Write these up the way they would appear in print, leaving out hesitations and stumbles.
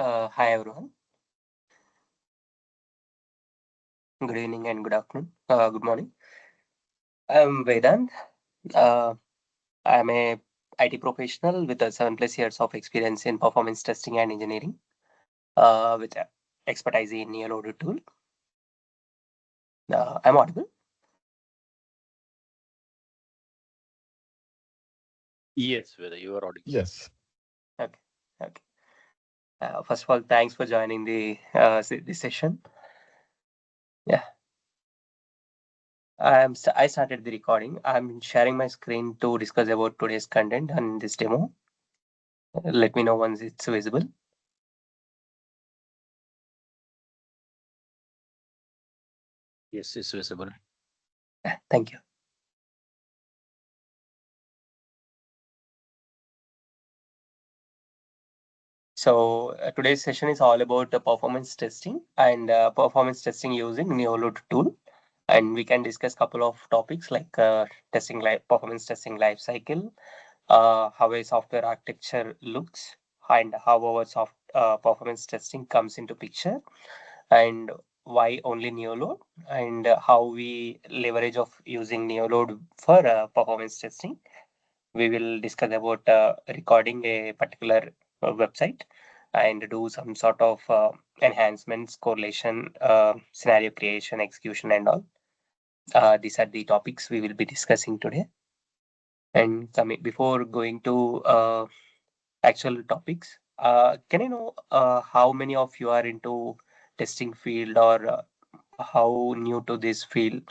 Hi everyone. Good evening and good afternoon. Good morning. I'm Vedant. Uh, I'm a IT professional with 7+ years of experience in performance testing and engineering, with expertise in Neoload tool. I'm audible. Yes, whether you are audible. Yes. Okay. Okay. First of all, thanks for joining the this session. Yeah. I started the recording. I'm sharing my screen to discuss about today's content and this demo. Let me know once it's visible. Yes, it's visible. Thank you. So today's session is all about performance testing and performance testing using Neoload tool. And we can discuss a couple of topics like performance testing life cycle, how a software architecture looks, and how our performance testing comes into picture, and why only Neoload, and how we leverage of using Neoload for performance testing. We will discuss about recording a particular website and do some sort of enhancements, correlation, scenario creation, execution, and all. These are the topics we will be discussing today. And before going to actual topics, can I know how many of you are into testing field, or how new to this field?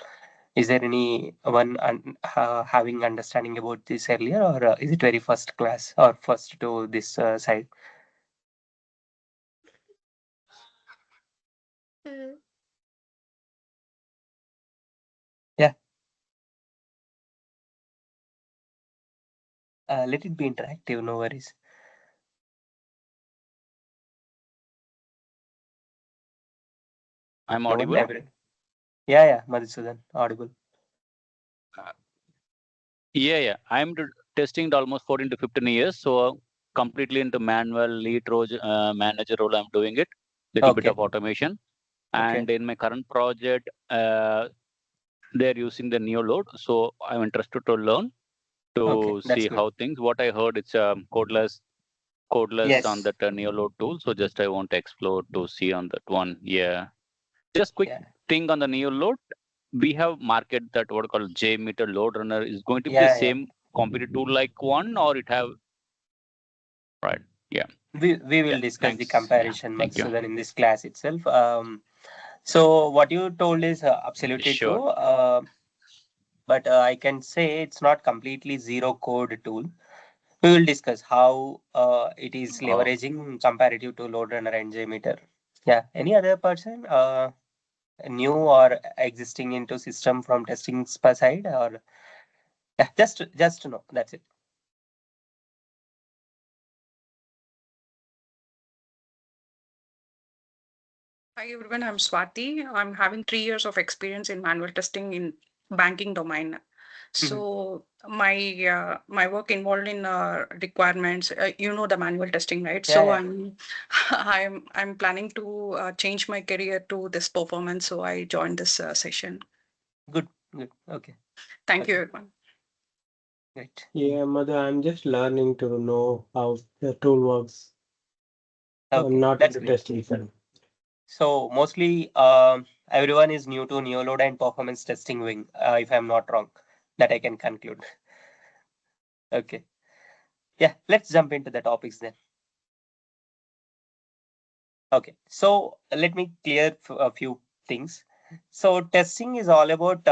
Is there any one having understanding about this earlier, or is it very first class or first to this side? Yeah, let it be interactive, no worries. I'm No one audible. ever. Yeah, Madhusudan, audible. Uh, yeah. Testing it almost 14 to 15 years. So completely into manual lead role, manager role. I'm doing it. Little bit Okay, of automation. okay, And in my current project, they're using the Neoload. So I'm interested to learn okay, to that's see good. how things. What I heard, it's codeless on Yes, that Neoload tool. So just I want to explore to see on that one. Yeah. Just quick yeah, thing on the Neoload. We have market that what called Jmeter LoadRunner is going to be the yeah. same competitive tool like one, or it have right? Yeah, We yeah. will discuss the Thanks. Yeah, comparison, thank you. Madhusudan, in this class itself. So what you told is absolutely Sure. true. But I can say it's not completely zero code tool. We will discuss how it is Oh, leveraging comparative to LoadRunner and Jmeter. Yeah. Any other person new or existing into system from testing side, or yeah, just to know. That's it. Hi everyone, I'm Swati. I'm having 3 years of experience in manual testing in banking domain. Mhm. So my work involved in requirements. You know the manual testing, right? Yeah, So yeah. I'm planning to change my career to this performance. So I joined this session. Good, good. Okay, Thank you okay, everyone. great. Yeah, Mother, I'm just learning to know how the tool works. I'm Okay, not that's into great. testing. Sir. So mostly everyone is new to Neoload and performance testing wing, if I'm not wrong. That I can conclude. Okay. Yeah, let's jump into the topics then. Okay, so let me clear a few things. So testing is all about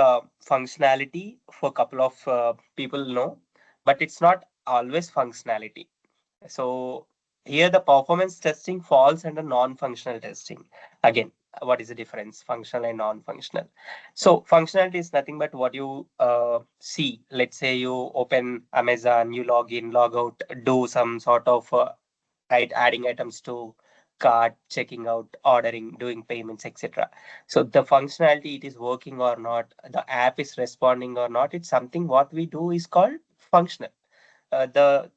functionality for a couple of people know, but it's not always functionality. So here the performance testing falls under non-functional testing. Again, what is the difference, functional and non-functional? So functionality is nothing but what you see. Let's say you open Amazon, you log in, log out, do some sort of right, adding items to cart, checking out, ordering, doing payments, etc. So the functionality, it is working or not, the app is responding or not, it's something what we do is called functional. The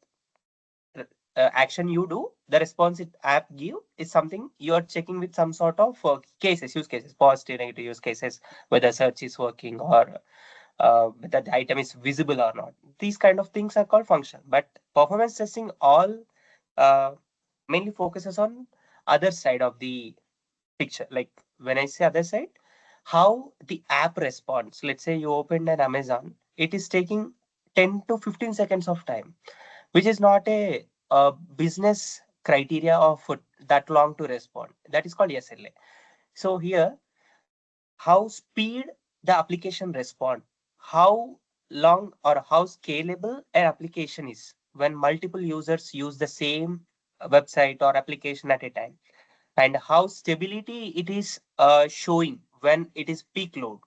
action you do, the response it app give is something you are checking with some sort of use cases, positive, negative use cases, whether search is working or whether the item is visible or not. These kind of things are called function. But performance testing all mainly focuses on other side of the picture. Like when I say other side, how the app responds. Let's say you opened an Amazon, it is taking 10 to 15 seconds of time, which is not a business criteria of that long to respond. That is called SLA. So here, how speed the application respond, how long or how scalable an application is when multiple users use the same website or application at a time, and how stability it is showing when it is peak load.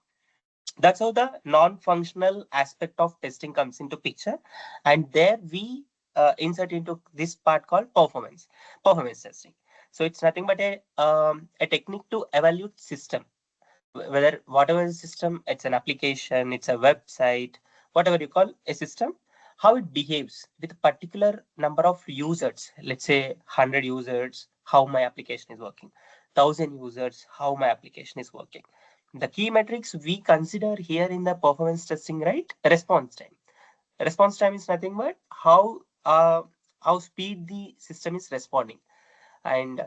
That's how the non-functional aspect of testing comes into picture, and there we insert into this part called performance testing. So it's nothing but a technique to evaluate system, whether whatever the system, it's an application, it's a website, whatever you call a system, how it behaves with a particular number of users. Let's say 100 users, how my application is working. 1,000 users, how my application is working. The key metrics we consider here in the performance testing, right? Response time. Response time is nothing but how speed the system is responding, and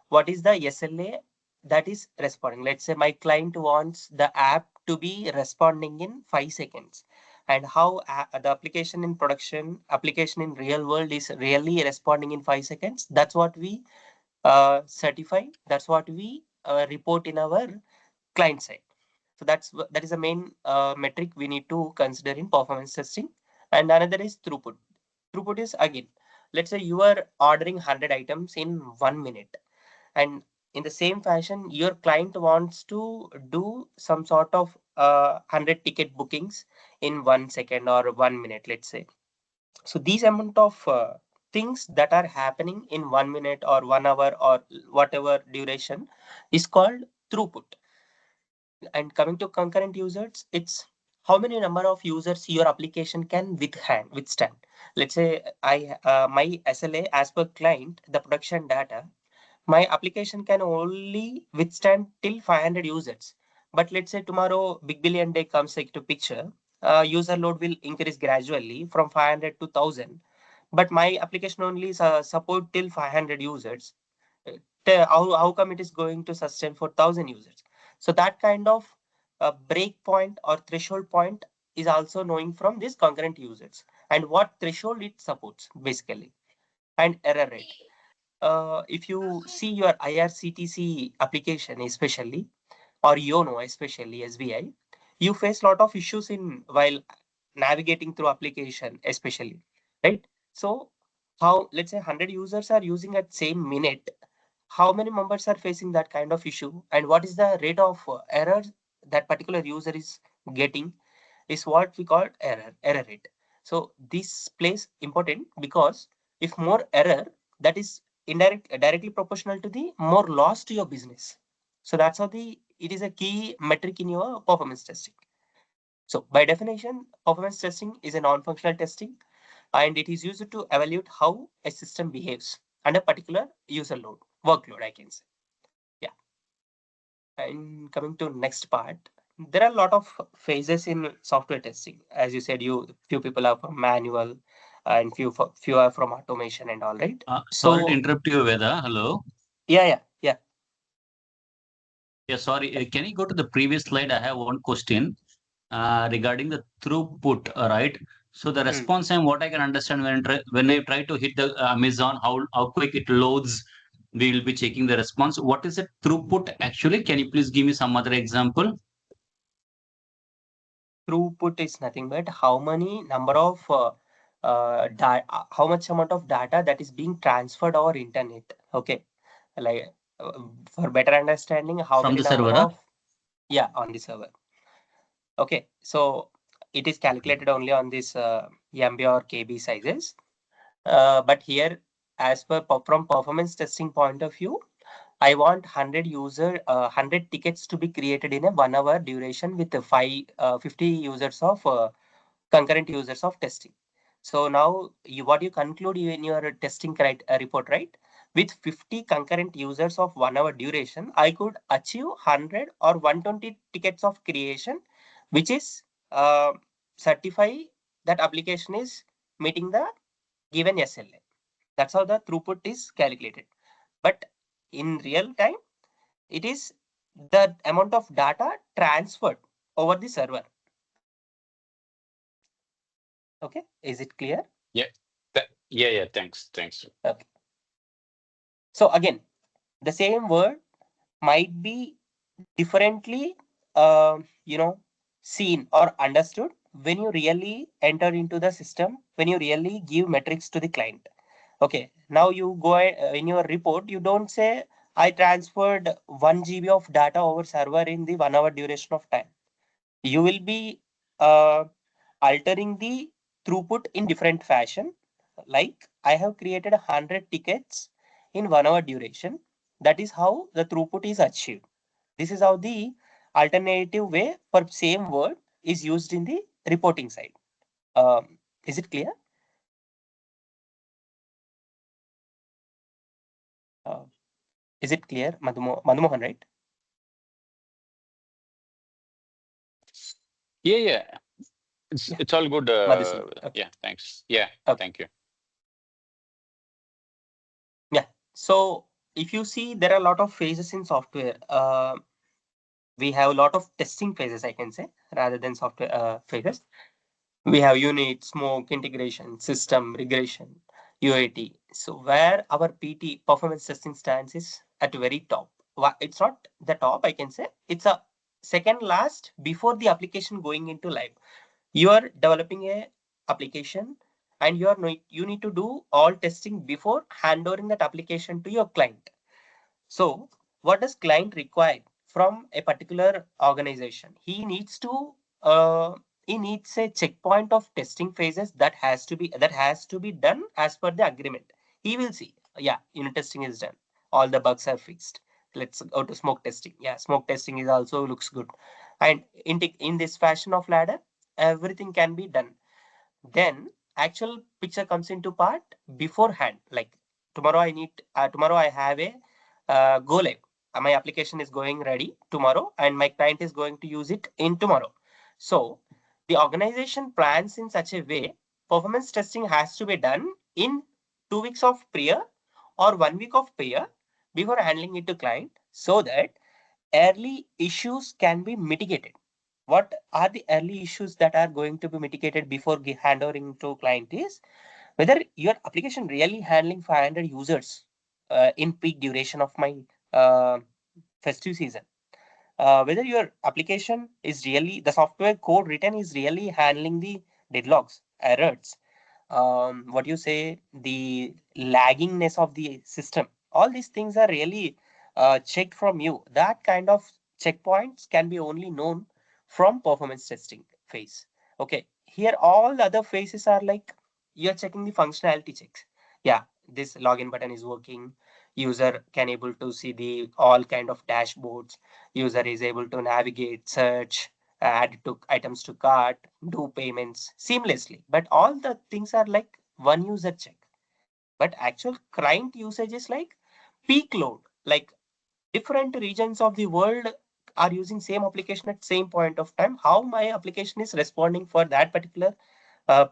what is the SLA that is responding. Let's say my client wants the app to be responding in 5 seconds, and how the application in production, application in real world is really responding in 5 seconds. That's what we certify. That's what we report in our client side. So that is the main metric we need to consider in performance testing. And another is throughput. Throughput is again, let's say you are ordering 100 items in 1 minute, and in the same fashion, your client wants to do some sort of 100 ticket bookings in 1 second or 1 minute, let's say. So these amount of things that are happening in 1 minute or 1 hour or whatever duration is called throughput. And coming to concurrent users, it's how many number of users your application can withstand. Let's say my SLA as per client, the production data, my application can only withstand till 500 users. But let's say tomorrow Big Billion Day comes into picture, user load will increase gradually from 500 to 1,000. But my application only support till 500 users. How come it is going to sustain for 1,000 users? So that kind of break point or threshold point is also knowing from these concurrent users, and what threshold it supports basically. And error rate. If you see your IRCTC application, especially, or YONO, especially SBI, you face a lot of issues in while navigating through application, especially, right? So how, let's say 100 users are using at same minute, how many members are facing that kind of issue, and what is the rate of error that particular user is getting is what we call error rate. So this plays important, because if more error, that is directly proportional to the more loss to your business. So that's how it is a key metric in your performance testing. So by definition, performance testing is a non-functional testing, and it is used to evaluate how a system behaves under particular user workload, I can say. Yeah. And coming to next part, there are a lot of phases in software testing. As you said, few people are from manual, and few are from automation and all, right? Sorry to interrupt you, Veda. Hello. Yeah. Yeah, sorry. Can you go to the previous slide? I have one question regarding the throughput, right? So the response time, what I can understand when I try to hit the Amazon, how quick it loads, we will be checking the response. What is the throughput actually? Can you please give me some other example? Throughput is nothing but how many number of how much amount of data that is being transferred over internet. Okay, like for better understanding, how From many the number server, of on the server. Okay, so it is calculated only on this MB or KB sizes. But here, as per from performance testing point of view, I want 100 tickets to be created in a 1 hour duration with 50 users of concurrent users of testing. So now what you conclude in your testing report, right? with 50 concurrent users of 1 hour duration, I could achieve 100 or 120 tickets of creation, which is certify that application is meeting the given SLA. That's how the throughput is calculated. But in real time, it is the amount of data transferred over the server. Okay, is it clear? Yeah. Thanks. Okay. So again, the same word might be differently, seen or understood when you really enter into the system, when you really give metrics to the client. Okay, now you go in your report, you don't say I transferred 1 GB of data over server in the 1 hour duration of time. You will be altering the throughput in different fashion. Like I have created 100 tickets in 1 hour duration. That is how the throughput is achieved. This is how the alternative way for same word is used in the reporting side. Is it clear? Is it clear, Madhumohan, right? Yeah. It's all good. Okay. Yeah, thanks. Yeah, Okay. thank you. Yeah. So if you see, there are a lot of phases in software. We have a lot of testing phases, I can say, rather than software phases. We have unit, smoke, integration, system, regression, UAT. So where our PT performance testing stands is at very top. It's not the top, I can say. It's a second last before the application going into live. You are developing a application and you need to do all testing before handovering that application to your client. So what does client require from a particular organization? He needs a checkpoint of testing phases that has to be done as per the agreement. He will see, yeah, unit testing is done, all the bugs are fixed. Let's go to smoke testing. Yeah, smoke testing is also looks good. And in this fashion of ladder, everything can be done. Then actual picture comes into part beforehand. Like tomorrow I have a go live. My application is going ready tomorrow and my client is going to use it in tomorrow. So the organization plans in such a way performance testing has to be done in 2 weeks of prior or 1 week of prior before handling it to client, so that early issues can be mitigated. What are the early issues that are going to be mitigated before handovering to client is whether your application really handling 500 users in peak duration of my uh, festive season. Whether your application is really, the software code written is really handling the deadlocks, errors, what you say, the laggingness of the system. All these things are really checked from you. That kind of checkpoints can be only known from performance testing phase. Okay, here all the other phases are like you're checking the functionality checks. Yeah, this login button is working. User can able to see the all kind of dashboards. User is able to navigate, search, add to items to cart, do payments seamlessly. But all the things are like one user check. But actual client usage is like peak load, like different regions of the world are using same application at same point of time. How my application is responding for that particular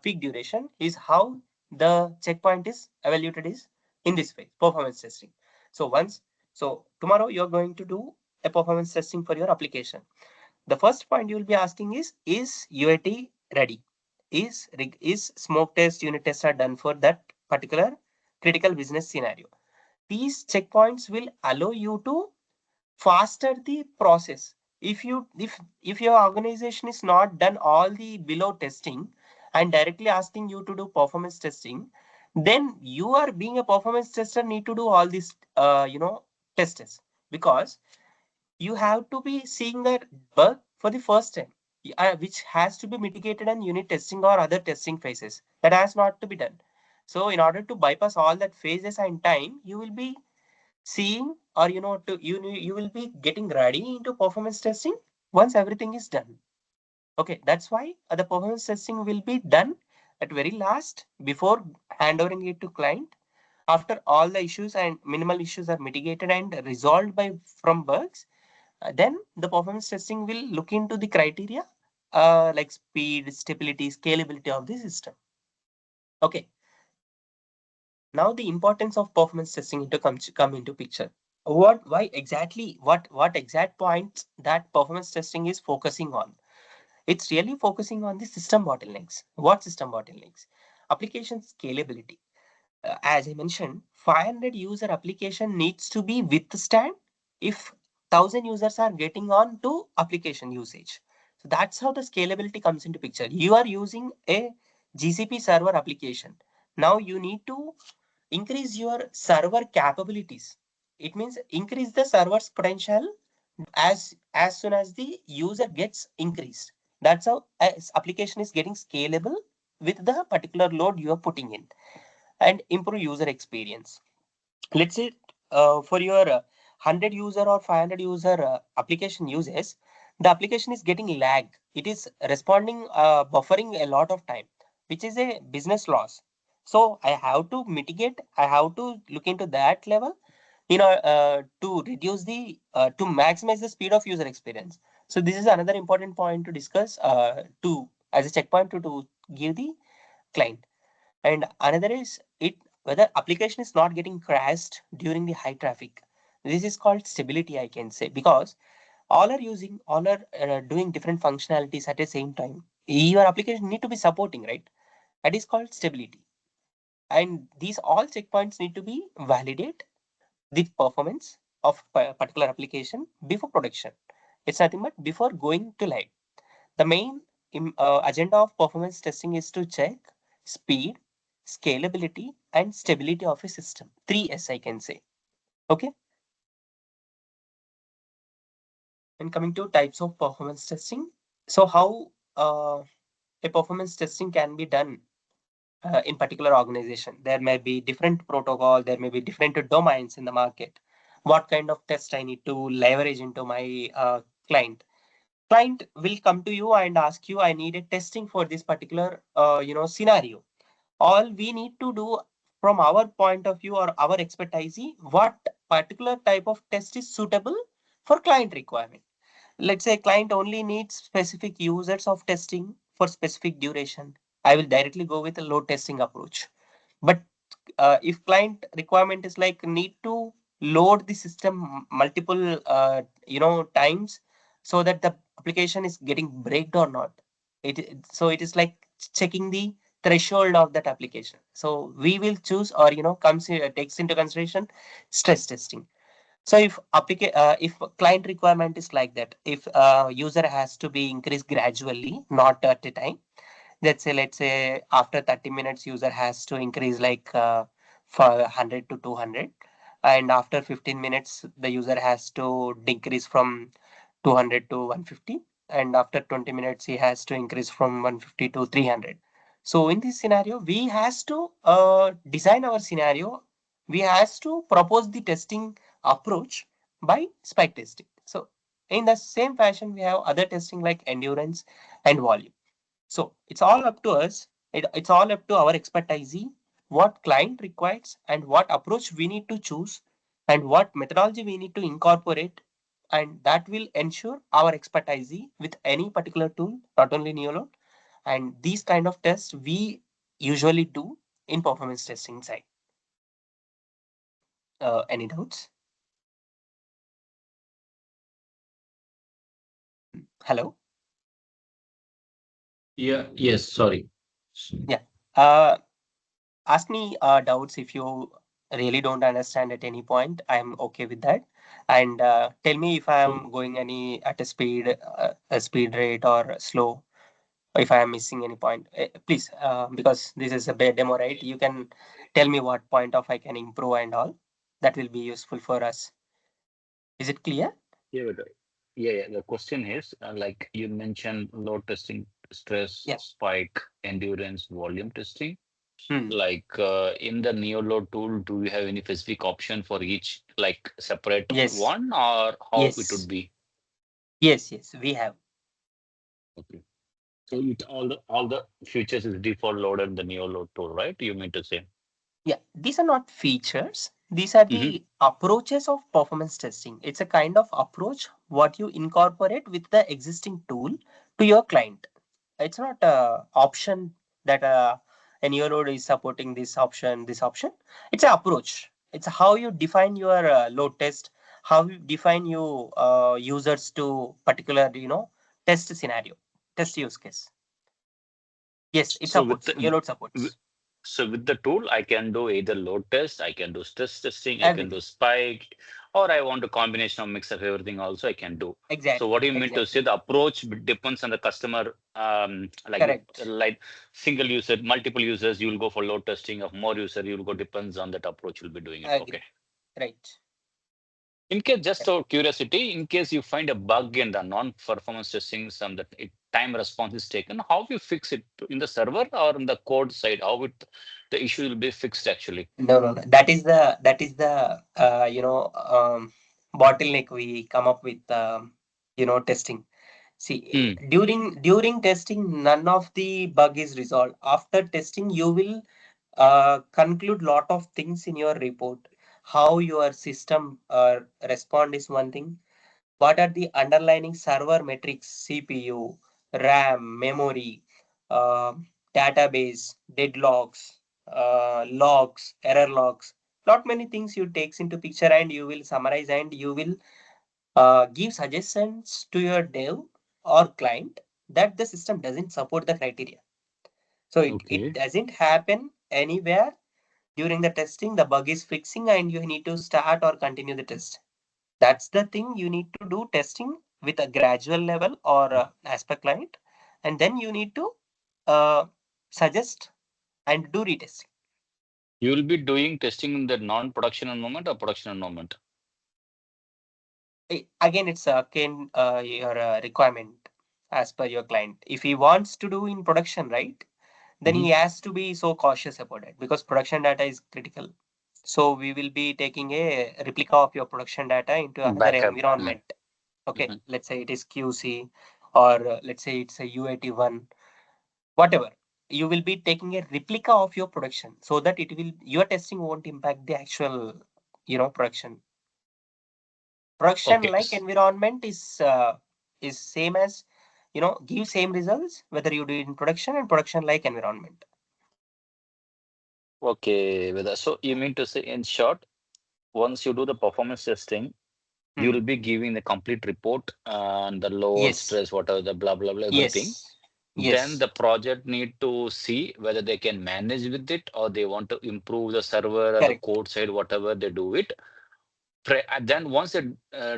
peak duration is how the checkpoint is evaluated is in this way, performance testing. So tomorrow you're going to do a performance testing for your application. The first point you will be asking is UAT ready? Is smoke test, unit tests are done for that particular critical business scenario? These checkpoints will allow you to faster the process. If your organization is not done all the below testing and directly asking you to do performance testing, then you are being a performance tester need to do all these tests, because you have to be seeing that bug for the first time, which has to be mitigated in unit testing or other testing phases. That has not to be done. So in order to bypass all that phases and time, you will be seeing, or you will be getting ready into performance testing once everything is done. Okay, that's why the performance testing will be done at very last before handovering it to client. After all the issues and minimal issues are mitigated and resolved from bugs, then the performance testing will look into the criteria like speed, stability, scalability of the system. Okay. Now the importance of performance testing come into picture. Why exactly, what exact points that performance testing is focusing on? It's really focusing on the system bottlenecks. What system bottlenecks? Application scalability. As I mentioned, 500 user application needs to be withstand if 1000 users are getting on to application usage. So that's how the scalability comes into picture. You are using a GCP server application. Now you need to increase your server capabilities. It means increase the server's potential as soon as the user gets increased. That's how application is getting scalable with the particular load you are putting in, and improve user experience. Let's say for your 100 user or 500 user application uses, the application is getting lag. It is responding, buffering a lot of time, which is a business loss. So I have to mitigate, I have to look into that level, to reduce the to maximize the speed of user experience. So this is another important point to discuss, to as a checkpoint to give the client. And another is it whether application is not getting crashed during the high traffic. This is called stability, I can say, because all are doing different functionalities at the same time. Your application need to be supporting, right? That is called stability. And these all checkpoints need to be validate the performance of particular application before production. It's nothing but before going to live. The main agenda of performance testing is to check speed, scalability, and stability of a system. 3S, I can say. Okay. And coming to types of performance testing. So how a performance testing can be done in particular organization? There may be different protocol, there may be different domains in the market. What kind of test I need to leverage into my client? Client will come to you and ask you, I need a testing for this particular scenario. All we need to do from our point of view or our expertise, what particular type of test is suitable for client requirement. Let's say client only needs specific users of testing for specific duration. I will directly go with a load testing approach. But if client requirement is like need to load the system multiple times so that the application is getting breaked or not, so it is like checking the threshold of that application. So we will choose, or takes into consideration stress testing. So if client requirement is like that, if user has to be increased gradually, not at a time. Let's say after 30 minutes user has to increase like for 100 to 200, and after 15 minutes the user has to decrease from 200 to 150, and after 20 minutes he has to increase from 150 to 300. So in this scenario we has to design our scenario, we has to propose the testing approach by spike testing. So in the same fashion we have other testing like endurance and volume. So it's all up to us. It's all up to our expertise, what client requires and what approach we need to choose and what methodology we need to incorporate. And that will ensure our expertise with any particular tool, not only Neoload. And these kind of tests we usually do in performance testing side. Any doubts? Hello? Yeah, yes, sorry. Yeah. Ask me doubts if you really don't understand at any point. I'm okay with that. And tell me if I am going any at a speed rate or slow, or if I am missing any point. Please, because this is a bad demo, right? You can tell me what point of I can improve and all. That will be useful for us. Is it clear? Yeah, yeah. The question is, like you mentioned, load testing, stress, Yeah. spike, endurance, volume testing. Hmm. Like in the Neoload tool, do you have any specific option for each, like separate Yes. one, or how it would Yes. be? Yes. Yes. We have. Okay. So all the features is default loaded in the Neoload tool, right? You mean to say? Yeah, these are not features. These are the approaches of performance testing. It's a kind of approach what you incorporate with the existing tool to your client. It's not a option that a Neoload is supporting this option, this option. It's an approach. It's how you define your load test, how you define your users to particular, test scenario, test use case. Yes, it So with supports. the Neoload w- supports so with the tool, I can do either load test, I can do stress testing, I can do everything. spike, or I want a combination of mix of everything also I can do. So what Exactly, do you mean to say? exactly. The approach depends on the customer, Correct. like single user, multiple users, you will go for load testing. Of more user, you will go, depends on that approach you'll be doing it. Okay. Agree. Right. In case, just out of curiosity, in case you find a bug in the non-performance testing, some that time response is taken, how you fix it in the server or in the code side? How the issue will be fixed actually? No, no, no. That is the bottleneck we come up with testing. See, Hmm. during testing, none of the bug is resolved. After testing, you will conclude lot of things in your report. How your system respond is one thing. What are the underlying server metrics, CPU, RAM, memory, uh, database, deadlocks, logs, error logs. Lot many things you takes into picture and you will summarize and you will give suggestions to your dev or client that the system doesn't support the criteria. So it Okay. doesn't happen anywhere during the testing. The bug is fixing and you need to start or continue the test. That's the thing you need to do testing with a gradual level or as per client, and then you need to uh, suggest and do retesting. You will be doing testing in the non-production environment or production environment? Again, it's again your requirement as per your client. If he wants to do in production, right, then Mhm. he has to be so cautious about it because production data is critical. So we will be taking a replica of your production data into another Backup. environment. Okay, Mhm. let's say it is QC or let's say it's a UAT1, whatever. You will be taking a replica of your production so that it will your testing won't impact the actual, production. Production Okay. like environment is same as give same results whether you do it in production and production like environment. Okay. So you mean to say, in short, once you do the performance testing, you Hmm. will be giving the complete report and the load, Yes. stress, whatever the blah blah blah everything. Yes. Then Yes. the project need to see whether they can manage with it or they want to improve the server or the Correct. code side, whatever they do it. And then once they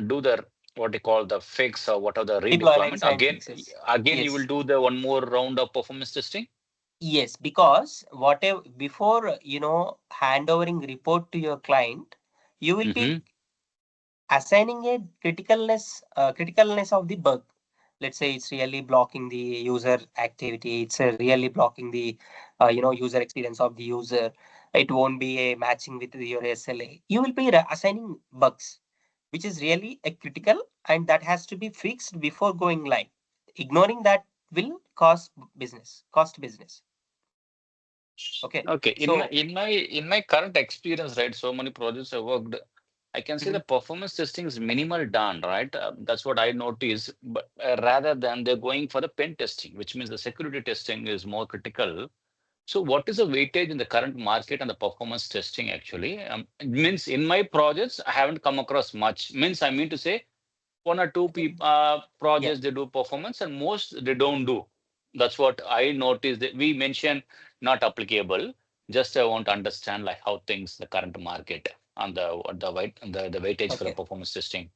do the what they call the fix or whatever the redeployment, Deployments and fixes. again you will Yes. do the one more round of performance testing. Yes, because whatever before handovering report to your client, you will be Mm-hmm. assigning a criticalness of the bug. Let's say it's really blocking the user activity. It's really blocking the user experience of the user. It won't be a matching with your SLA. You will be assigning bugs, which is really a critical and that has to be fixed before going live. Ignoring that will cost business. Okay, Okay, so in my current experience, right, so many projects I worked, I can say mhm, the performance testing is minimal done, right? That's what I noticed. But rather than they're going for the pen testing, which means the security testing is more critical. So what is the weightage in the current market and the performance testing actually? It means in my projects, I haven't come across much. Means I mean to say one or two people yeah, projects they do performance and most they don't do. That's what I noticed that we mentioned not applicable. Just I want to understand like how things the current market on the weightage for the okay, performance testing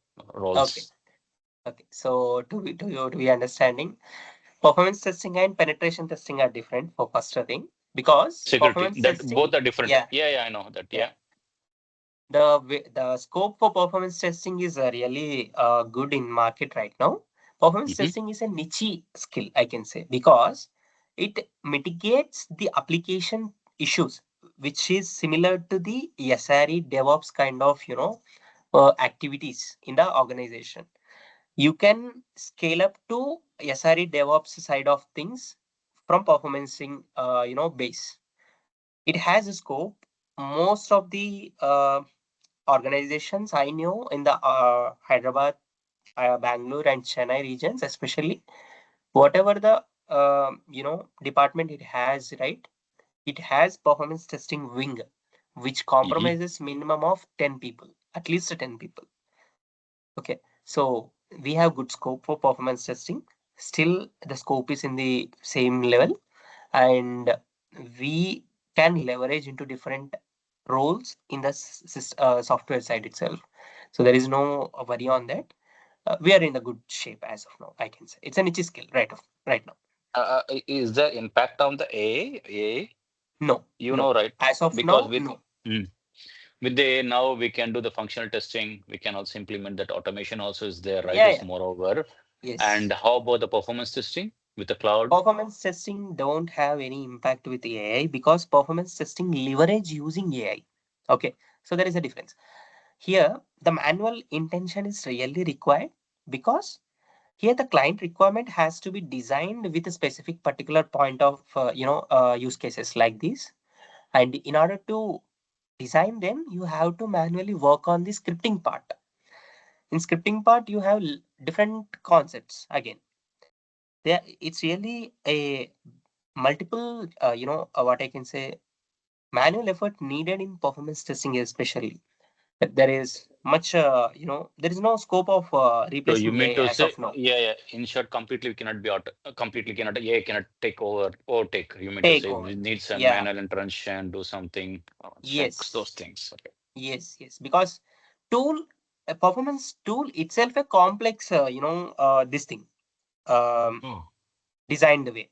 okay, roles. okay. So to be understanding, performance testing and penetration testing are different for first thing because Security performance that testing, both are different. yeah, Yeah, I know that. yeah. Yeah. The scope for performance testing is really good in market right now. Performance Hmm. testing is a niche skill, I can say, because it mitigates the application issues, which is similar to the SRE DevOps kind of activities in the organization. You can scale up to SRE DevOps side of things from performancing base. It has a scope. most of the organizations I know in the Hyderabad, Bangalore, and Chennai regions, especially, whatever the department it has, right? It has performance testing wing, which compromises minimum of 10 people, at least 10 people. Okay, so we have good scope for performance testing. Still, the scope is in the same level, and we can leverage into different roles in the software side itself. So there is no worry on that. We are in a good shape as of now, I can say. It's a niche skill right now. Is there impact on the AA? No, You no. know, right? As of Because now, with no. with the AI now we can do the functional testing. We can also implement that automation also is there, right? Yeah, Is yeah. moreover. Yes. And how about the performance testing with the cloud? Performance testing don't have any impact with AI because performance testing leverage using AI. Okay, so there is a difference. Here, the manual intention is really required because here the client requirement has to be designed with a specific particular point of use cases like this. And in order to design them, you have to manually work on the scripting part. In scripting part, you have different concepts again. There, it's really a multiple, what I can say, manual effort needed in performance testing, especially. There is much, there is no scope of So you replacing mean AI to as say, of now. yeah. In short, completely we cannot be completely cannot AI cannot take over or take. You mean to Take say over. we need some Yeah. manual intervention, do something, checks those Yes. things. Okay. Yes. Because tool, a performance tool itself a complex, this thing, um, Oh. designed way.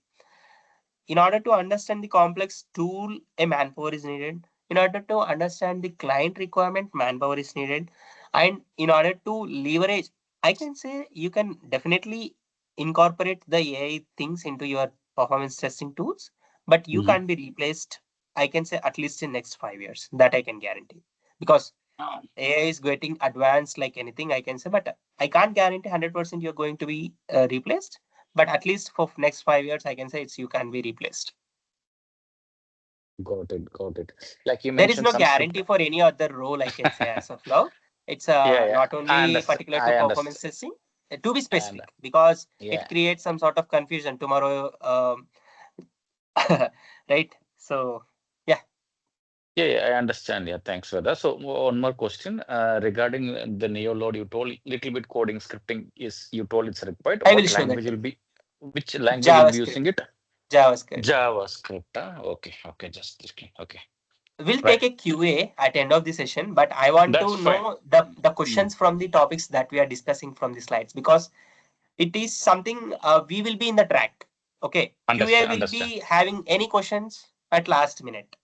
In order to understand the complex tool, a manpower is needed. In order to understand the client requirement, manpower is needed. And in order to leverage, I can say you can definitely incorporate the AI things into your performance testing tools, but you Mhm. can't be replaced, I can say, at least in next 5 years. That I can guarantee. Because Oh, AI is getting advanced like anything, I can say, but I can't guarantee 100% you're going to be replaced. But at least for next 5 years, I can say it's you can be replaced. got it, got it. Like you There is mentioned no some script. guarantee for any other role, I can say, as of now. It's Yeah. not I only understand. particular to I performance understand. testing, to be And specific, because yeah. it creates some sort of confusion tomorrow. Right? So, yeah, Yeah, I understand. Yeah, thanks for that. So one more question regarding the Neoload. You told little bit coding scripting is you told it's required. I will What show that. language will be? Which language will be JavaScript. using it? JavaScript. JavaScript. Okay, okay, just okay, We'll right. take a QA at end of the session, but I want That's to fine. know the Mm. questions from the topics that we are discussing from the slides because it is something we will be in the track. Okay, QA Understand, will understand. be having any questions at last minute.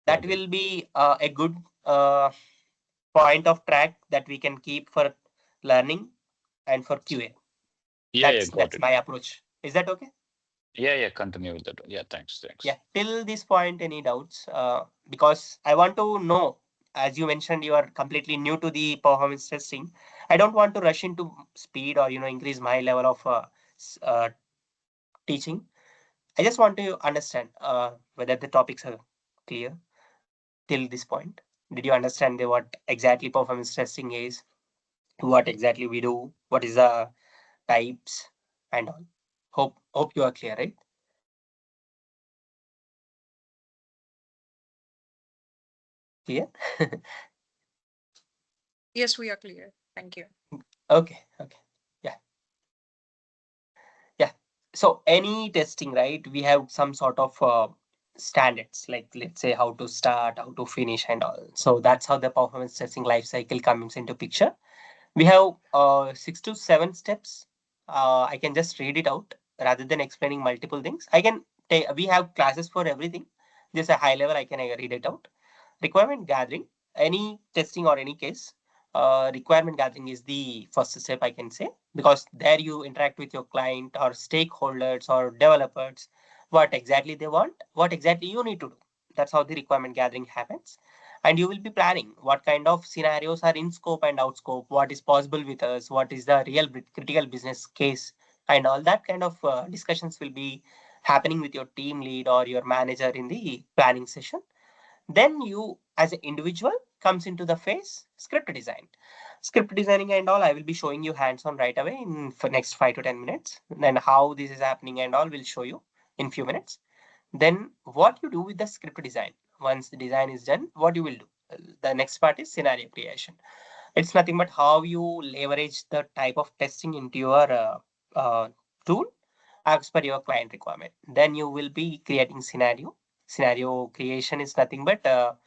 That Got it. will be a good point of track that we can keep for learning and for QA. Yeah, got That's it. my approach. Is that okay? Yeah, continue with that. Yeah, thanks, Yeah. thanks. Till this point, any doubts? Because I want to know, as you mentioned, you are completely new to the performance testing. I don't want to rush into speed or increase my level of teaching. I just want to understand whether the topics are clear till this point. Did you understand what exactly performance testing is? What exactly we do? What is the types and all? Hope you are clear, right? Clear? Yes, we are clear. Thank you. Okay. Okay. Yeah. Yeah. So any testing, right? We have some sort of standards, like let's say how to start, how to finish, and all. So that's how the performance testing life cycle comes into picture. We have 6 to 7 steps. I can just read it out rather than explaining multiple things. I can take. We have classes for everything. Just a high level, I can read it out. Requirement gathering. Any testing or any case, requirement gathering is the first step, I can say, because there you interact with your client or stakeholders or developers. What exactly they want, what exactly you need to do. That's how the requirement gathering happens, and you will be planning what kind of scenarios are in scope and out scope, what is possible with us, what is the real critical business case, and all that kind of discussions will be happening with your team lead or your manager in the planning session. Then you as an individual comes into the phase script design. Script designing and all, I will be showing you hands-on right away in for next 5 to 10 minutes. Then how this is happening and all will show you in few minutes. Then what you do with the script design, once the design is done, what you will do. The next part is scenario creation. It's nothing but how you leverage the type of testing into your tool as per your client requirement. Then you will be creating scenario. Scenario creation is nothing but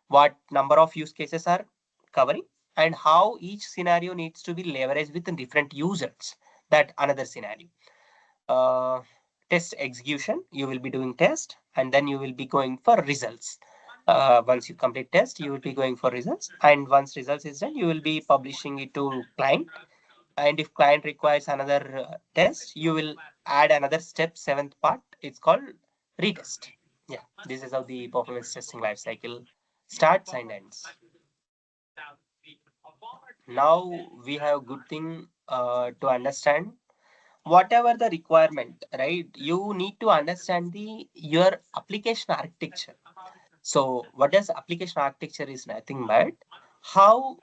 what number of use cases are covering and how each scenario needs to be leveraged with different users. That another scenario. Uh, Test execution, you will be doing test and then you will be going for results. Once you complete test, you will be going for results, and once results is done, you will be publishing it to client. And if client requires another test, you will add another step, seventh part. It's called retest. Yeah, this is how the performance testing life cycle starts and ends. Now we have good thing to understand whatever the requirement, right? You need to understand your application architecture. So what does application architecture is nothing but how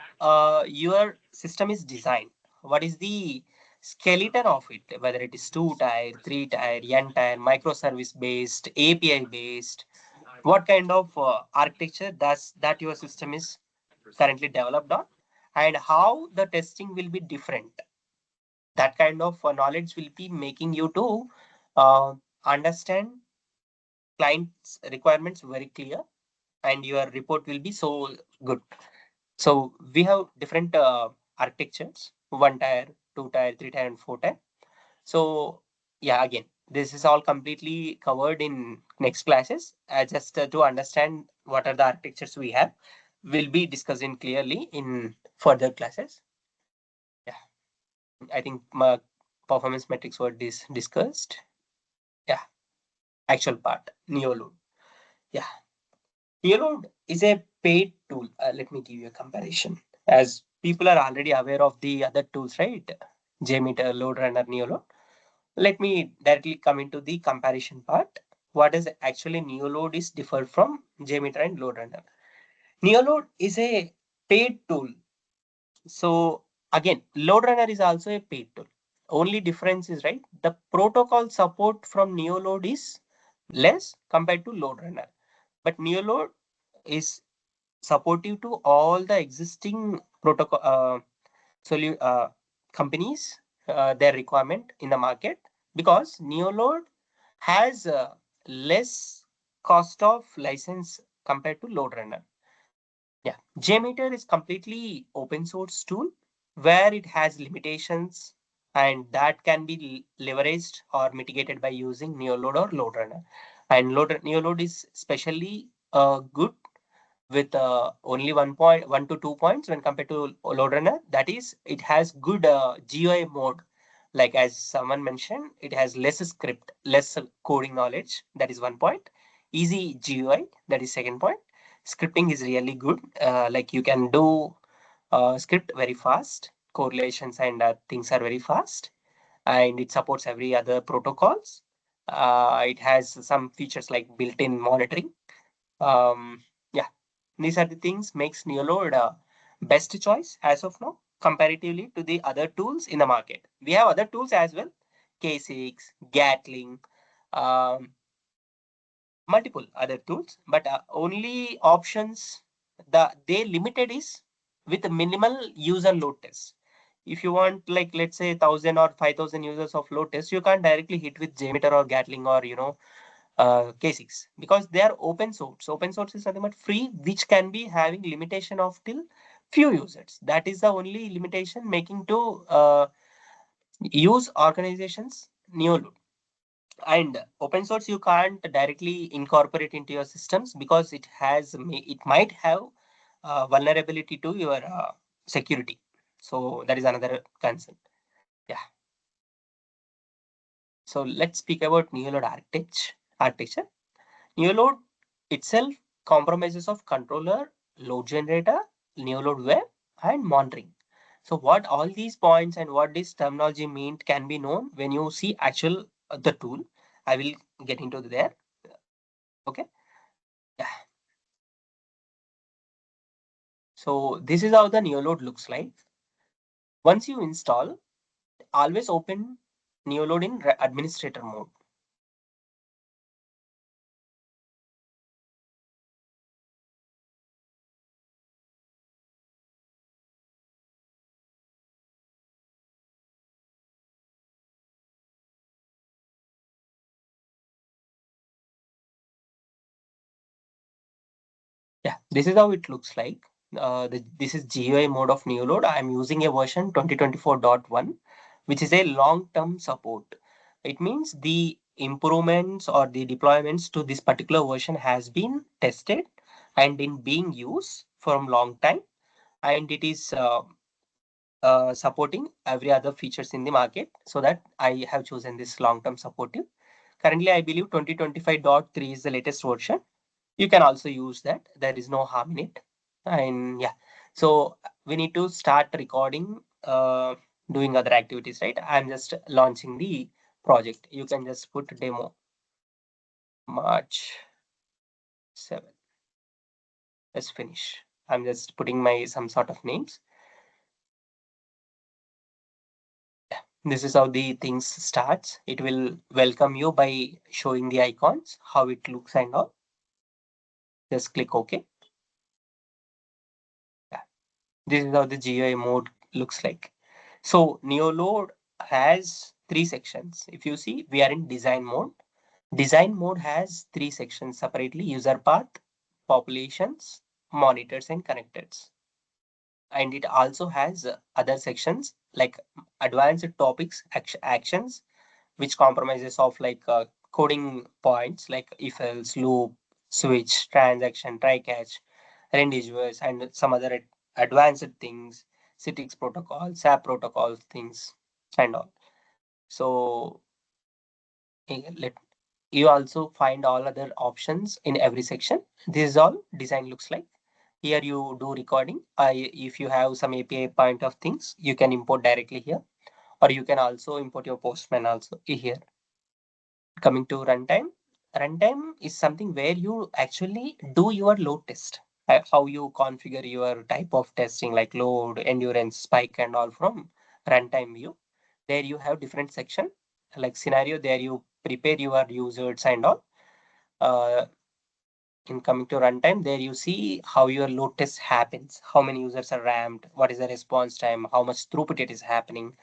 your system is designed. What is the skeleton of it, whether it is 2-tier, 3-tier, n-tier, microservice based, API based, what kind of architecture does that your system is currently developed on, and how the testing will be different. That kind of knowledge will be making you to understand client's requirements very clear, and your report will be so good. So we have different architectures: 1-tier, 2-tier, 3-tier, and 4-tier. So yeah, again, this is all completely covered in next classes. Just to understand what are the architectures we have, we'll be discussing clearly in further classes. Yeah, I think my performance metrics were discussed. Yeah, actual part, Neoload. Yeah, Neoload is a paid tool. Let me give you a comparison. As people are already aware of the other tools, right? Jmeter, LoadRunner, Neoload. Let me directly come into the comparison part. What is actually Neoload is different from Jmeter and LoadRunner. Neoload is a paid tool. So again, LoadRunner is also a paid tool. Only difference is, right, the protocol support from Neoload is less compared to LoadRunner. But Neoload is supportive to all the existing protocol companies, their requirement in the market, because Neoload has less cost of license compared to LoadRunner. Yeah, Jmeter is completely open source tool where it has limitations, and that can be leveraged or mitigated by using Neoload or LoadRunner. And Neoload is especially good with only 1 to 2 points when compared to LoadRunner. That is, it has good GUI mode. Like as someone mentioned, it has less script, less coding knowledge. That is 1 point. Easy GUI. That is second point. Scripting is really good. Like you can do script very fast. Correlations and things are very fast, and it supports every other protocols. It has some features like built-in monitoring. Yeah, these are the things makes Neoload best choice as of now comparatively to the other tools in the market. We have other tools as well, K6, Gatling, um, multiple other tools, but only options they limited is with minimal user load tests. If you want, like, let's say 1,000 or 5,000 users of load test, you can't directly hit with Jmeter or Gatling or K6 because they are open source. Open source is nothing but free, which can be having limitation of till few users. That is the only limitation making to use organizations Neoload. And open source you can't directly incorporate into your systems because it might have vulnerability to your security. So that is another concern. Yeah. So let's speak about Neoload architecture. Neoload itself compromises of controller, load generator, Neoload web, and monitoring. So what all these points and what this terminology mean can be known when you see actual the tool. I will get into there. Okay. Yeah. So this is how the Neoload looks like. Once you install, always open Neoload in administrator mode. Yeah, this is how it looks like. This is GUI mode of Neoload. I'm using a version 2024.1, which is a long-term support. It means the improvements or the deployments to this particular version has been tested and in being used for a long time, and it is supporting every other features in the market. So that I have chosen this long-term supportive. Currently, I believe 2025.3 is the latest version. You can also use that. There is no harm in it. And yeah, so we need to start recording, doing other activities, right? I'm just launching the project. You can just put demo March 7. Let's finish. I'm just putting my some sort of names. This is how the things starts. It will welcome you by showing the icons, how it looks and all. Just click OK. Yeah. This is how the GUI mode looks like. So Neoload has three sections. If you see, we are in design mode. Design mode has three sections separately: user path, populations, monitors, and connectors. And it also has other sections like advanced topics, actions, which compromises of like coding points like if else, loop, switch, transaction, try catch, rendezvous, and some other advanced things, CTX protocol, SAP protocol things, and all. So let you also find all other options in every section. This is all design looks like. Here you do recording. If you have some API point of things, you can import directly here, or you can also import your Postman also here. Coming to runtime, runtime is something where you actually do your load test. How you configure your type of testing like load, endurance, spike, and all from runtime view. There you have different section like scenario. There you prepare your users and all. Uh, in coming to runtime, there you see how your load test happens, how many users are ramped, what is the response time, how much throughput it is happening,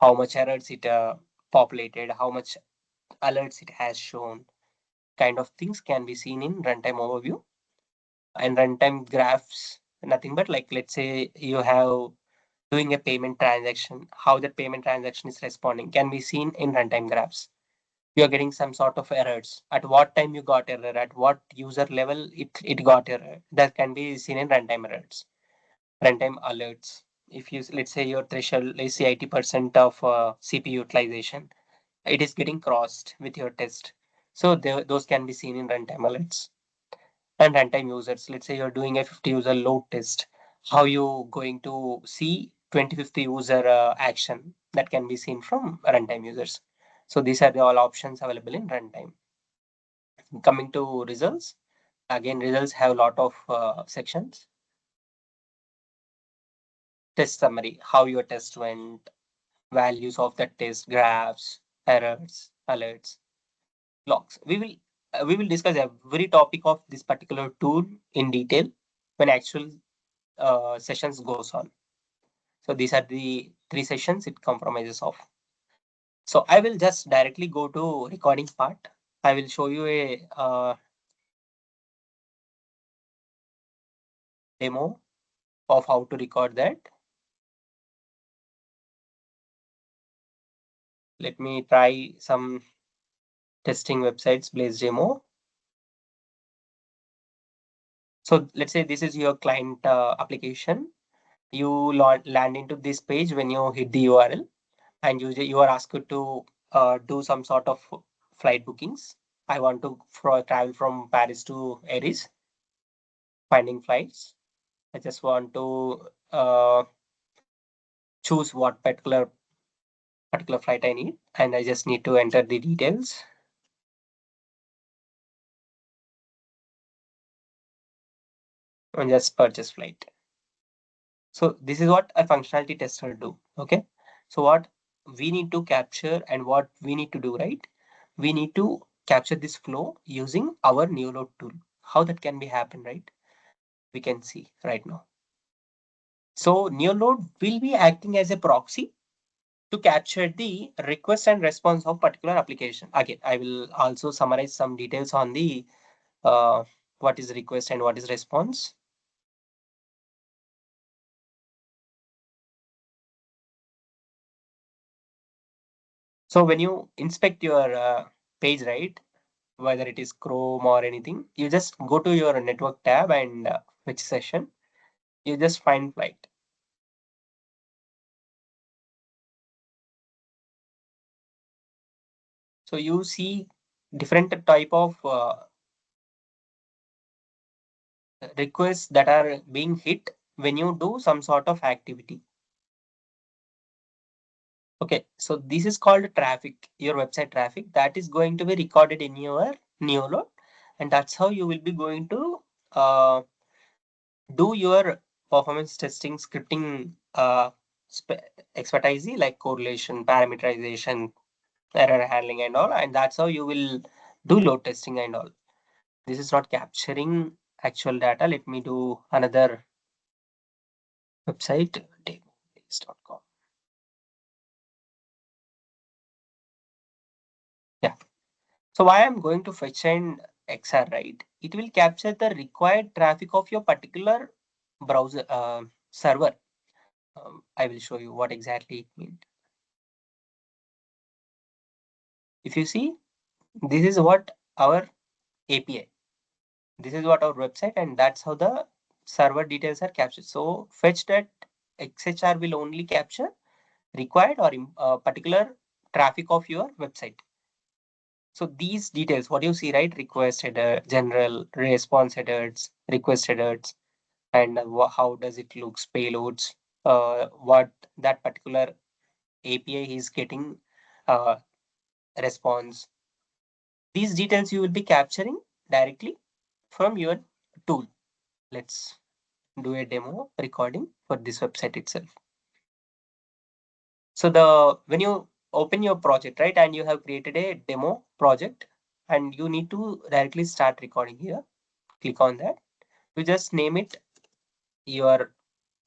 how much errors it populated, how much alerts it has shown. Kind of things can be seen in runtime overview. And runtime graphs, nothing but like, let's say you have doing a payment transaction, how that payment transaction is responding can be seen in runtime graphs. You're getting some sort of errors. At what time you got error, at what user level it got error, that can be seen in runtime errors, runtime alerts. If you, let's say your threshold is 80% of CPU utilization, it is getting crossed with your test. So those can be seen in runtime alerts. And runtime users, let's say you're doing a 50 user load test, how you going to see 2050 user action, that can be seen from runtime users. So these are the all options available in runtime. Coming to results, again, results have a lot of sections. Test summary, how your test went, values of the test, graphs, errors, alerts, logs. We will discuss every topic of this particular tool in detail when actual sessions goes on. So these are the three sessions it compromises of. So I will just directly go to recording part. I will show you a demo of how to record that. Let me try some testing websites, Blaze demo. So let's say this is your client application. You land into this page when you hit the URL, and you are asked to do some sort of flight bookings. I want to travel from Paris to Aries, finding flights. I just want to choose what particular flight I need, and I just need to enter the details. And just purchase flight. So this is what a functionality tester do. Okay. So what we need to capture and what we need to do, right? We need to capture this flow using our Neoload tool. How that can be happen, right? We can see right now. So Neoload will be acting as a proxy to capture the request and response of particular application. Again, I will also summarize some details on the what is request and what is response. So when you inspect your page, right, whether it is Chrome or anything, you just go to your network tab and which session, you just find flight. So you see different type of requests that are being hit when you do some sort of activity. Okay, so this is called traffic, your website traffic that is going to be recorded in your Neoload, and that's how you will be going to do your performance testing scripting expertise like correlation, parameterization, error handling and all, and that's how you will do load testing and all. This is not capturing actual data. Let me do another website, demo.com. Yeah. So why I'm going to fetch an XR, right? It will capture the required traffic of your particular browser server. I will show you what exactly it means. If you see, this is what our API. This is what our website, and that's how the server details are captured. So fetch that XHR will only capture required or particular traffic of your website. So these details, what you see, right? Request header, general, response headers, request headers, and how does it looks, payloads, what that particular API is getting response. These details you will be capturing directly from your tool. Let's do a demo recording for this website itself. So when you open your project, right, and you have created a demo project and you need to directly start recording here, click on that. You just name it your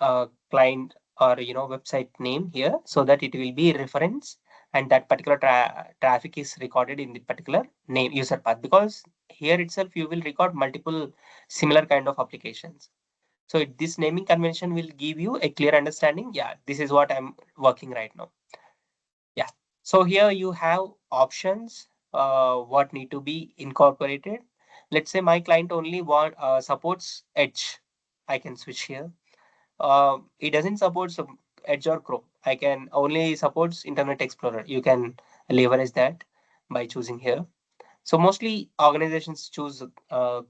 client or website name here so that it will be reference and that particular traffic is recorded in the particular name user path, because here itself you will record multiple similar kind of applications. So this naming convention will give you a clear understanding. Yeah, this is what I'm working right now. Yeah. So here you have options, what need to be incorporated. Let's say my client only supports Edge. I can switch here. It doesn't support some Edge or Chrome. I can only supports Internet Explorer. You can leverage that by choosing here. So mostly organizations choose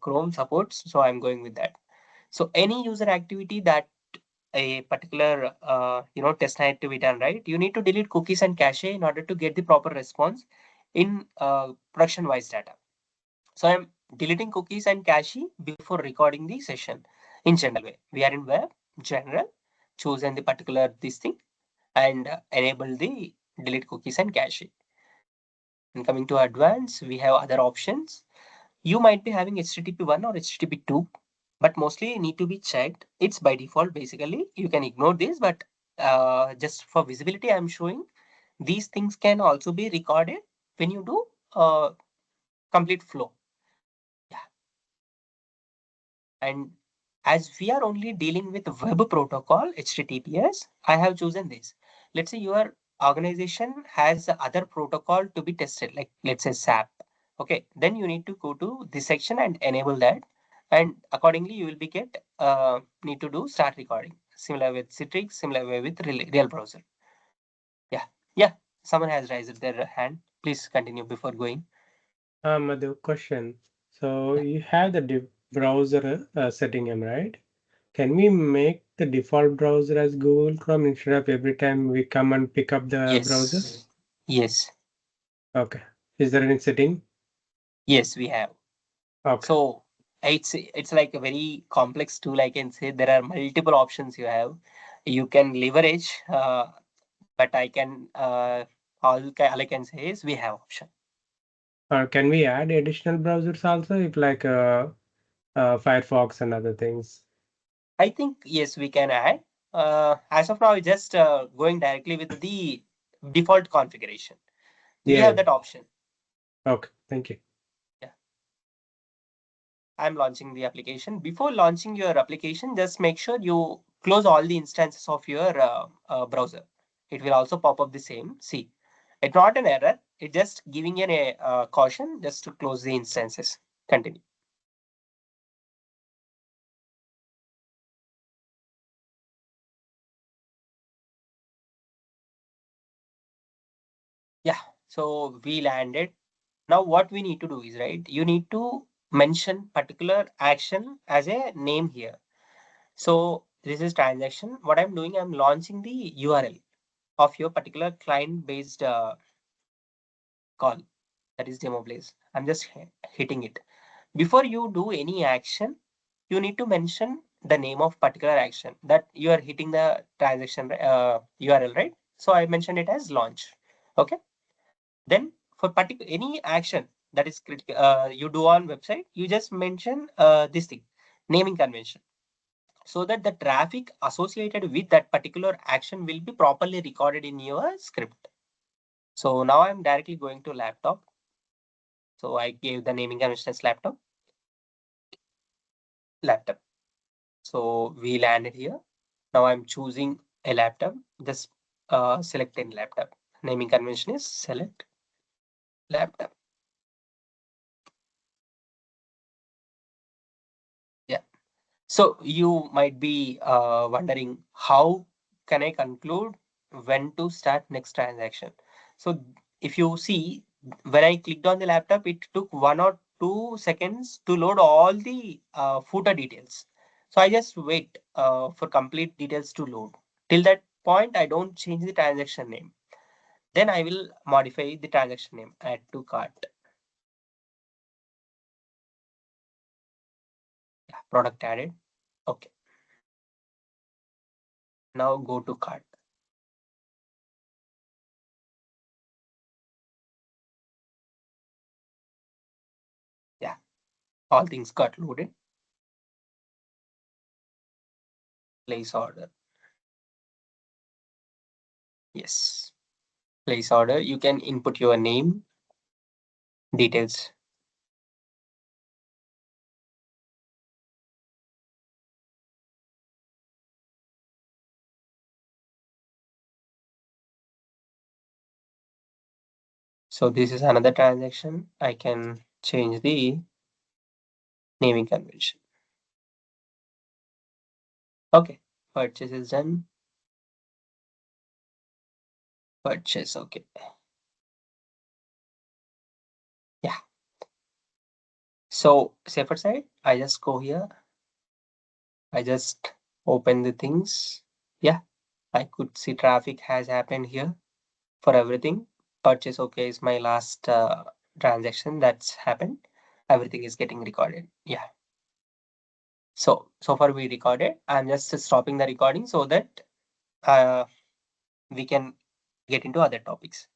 Chrome supports. So I'm going with that. So any user activity that a particular test need to be done, right? You need to delete cookies and cache in order to get the proper response in production wise data. So I'm deleting cookies and cache before recording the session in general way. We are in web general, chosen the particular this thing and enable the delete cookies and cache. And coming to advanced, we have other options. You might be having HTTP1 or HTTP2, but mostly need to be checked. It's by default, basically. You can ignore this, but just for visibility, I'm showing these things can also be recorded when you do complete flow. Yeah. And as we are only dealing with web protocol, HTTPS, I have chosen this. Let's say your organization has other protocol to be tested, like let's say SAP. Okay, then you need to go to this section and enable that. And accordingly, you will be need to do start recording. Similar with Citrix, similar way with real browser. Yeah, yeah. Someone has raised their hand. Please continue before going. The question. So you have the browser setting, am right? Can we make the default browser as Google Chrome instead of every time we come and pick up the browser? Yes. Okay. Is there any setting? Yes, we have. Okay. So it's like a very complex tool. I can say there are multiple options you have. you can leverage, but I can all I can say is we have option. Can we add additional browsers also, if like Firefox and other things? I think yes, we can add. As of now, just going directly with the default configuration. We Yeah. have that option. Okay. Thank you. I'm launching the application. Before launching your application, just make sure you close all the instances of your browser. It will also pop up the same. See, it's not an error. It's just giving you a caution just to close the instances. Continue. Yeah, so we landed. Now what we need to do is, right, you need to mention particular action as a name here. So this is transaction. What I'm doing, I'm launching the URL of your particular client based call, that is demo place. I'm just hitting it. Before you do any action, you need to mention the name of particular action that you are hitting the transaction URL, right? So I mentioned it as launch. Okay. Then for particular any action that is critical, you do on website, you just mention this thing, naming convention, so that the traffic associated with that particular action will be properly recorded in your script. So now I'm directly going to laptop. So I gave the naming convention as laptop. So we landed here. Now I'm choosing a laptop. Just select any laptop. Naming convention is select laptop. Yeah. So you might be wondering, how can I conclude when to start next transaction? So if you see, when I clicked on the laptop, it took 1 or 2 seconds to load all the footer details. So I just wait for complete details to load. Till that point, I don't change the transaction name. Then I will modify the transaction name, add to cart. Yeah, product added. Okay. Now go to cart. Yeah, all things got loaded. Place order. Yes. Place order. You can input your name, details. So this is another transaction. I can change the naming convention. Okay. Purchase is done. Purchase. Okay. Yeah. So safer side, I just go here. I just open the things. Yeah. I could see traffic has happened here for everything. Purchase okay is my last transaction that's happened. Everything is getting recorded. Yeah. So far we recorded. I'm just stopping the recording so that we can get into other topics.